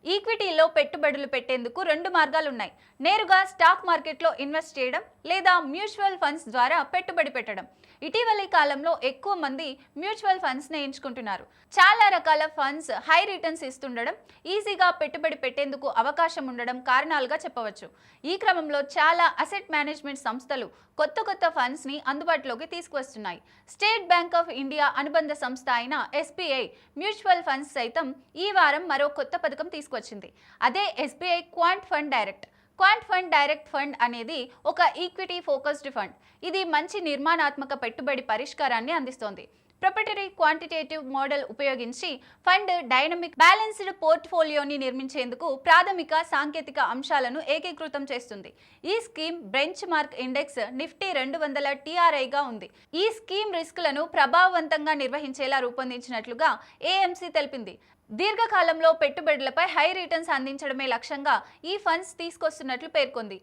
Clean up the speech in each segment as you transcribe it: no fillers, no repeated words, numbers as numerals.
ఈక్విటీలో పెట్టుబడులు పెట్టేందుకు రెండు మార్గాలున్నాయి. నేరుగా స్టాక్ మార్కెట్లో ఇన్వెస్ట్ చేయడం లేదా మ్యూచువల్ ఫండ్స్ ద్వారా పెట్టుబడి పెట్టడం. ఇటీవలి కాలంలో ఎక్కువ మంది మ్యూచువల్ ఫండ్స్ని ఎంచుకుంటున్నారు. చాలా రకాల ఫండ్స్ హై రిటర్న్స్ ఇస్తుండడం, ఈజీగా పెట్టుబడి పెట్టేందుకు అవకాశం ఉండడం కారణాలుగా చెప్పవచ్చు. ఈ క్రమంలో చాలా అసెట్ మేనేజ్మెంట్ సంస్థలు కొత్త ఫండ్స్ని అందుబాటులోకి తీసుకువస్తున్నాయి. స్టేట్ బ్యాంక్ ఆఫ్ ఇండియా అనుబంధ సంస్థ అయిన ఎస్బీఐ మ్యూచువల్ ఫండ్స్ సైతం ఈ వారం మరో కొత్త పథకం తీసుకొచ్చింది. అదే SBI quant fund direct. Quant fund direct fund అనేది ఒక ఈక్విటీ ఫోకస్డ్ ఫండ్. ఇది మంచి నిర్మాణాత్మక పెట్టుబడి పరిష్కారాన్ని అందిస్తోంది. ప్రొప్రైటరీ క్వాంటిటేటివ్ మోడల్ ఉపయోగించి ఫండ్ డైనమిక్ బ్యాలెన్స్డ్ పోర్ట్ఫోలియోని నిర్మించేందుకు ప్రాథమిక సాంకేతిక అంశాలను ఏకీకృతం చేస్తుంది. ఈ scheme bench mark index Nifty 200 TRIగా ఉంది. ఈ స్కీమ్ రిస్క్లను ప్రభావవంతంగా నిర్వహించేలా రూపొందించినట్లుగా ఏఎంసీ తెలిపింది. దీర్ఘకాలంలో పెట్టుబడులపై హై రిటర్న్స్ అందించడమే లక్ష్యంగా ఈ ఫండ్స్ తీసుకొస్తున్నట్లు పేర్కొంది.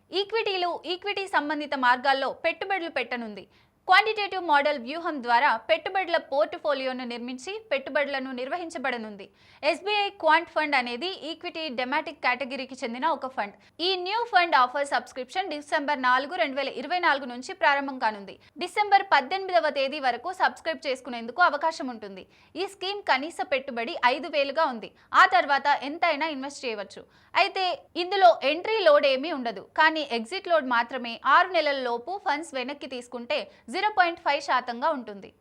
ఈక్విటీ సంబంధిత మార్గాల్లో పెట్టుబడులు పెట్టనుంది. క్వాంటిటేటివ్ మోడల్ వ్యూహం ద్వారా పెట్టుబడుల పోర్ట్ఫోలియోను నిర్మించి పెట్టుబడులను నిర్వహించబడనుంది. ఎస్బీఐ క్వాంట్ ఫండ్ అనేది ఈక్విటీ డెమాటిక్ కేటగిరీకి చెందిన ఒక ఫండ్. ఈ new fund offer subscription December 4, 2024 నుంచి ప్రారంభం కానుంది. డిసెంబర్ 18వ తేదీ వరకు సబ్స్క్రైబ్ చేసుకునేందుకు అవకాశం ఉంటుంది. ఈ స్కీమ్ కనీస పెట్టుబడి 5,000గా ఉంది. ఆ తర్వాత ఎంతైనా ఇన్వెస్ట్ చేయవచ్చు. అయితే ఇందులో ఎంట్రీ లోడ్ ఏమీ ఉండదు. కానీ ఎగ్జిట్ లోడ్ మాత్రమే 6 నెలల లోపు ఫండ్స్ వెనక్కి తీసుకుంటే 0.5% ఉంటుంది.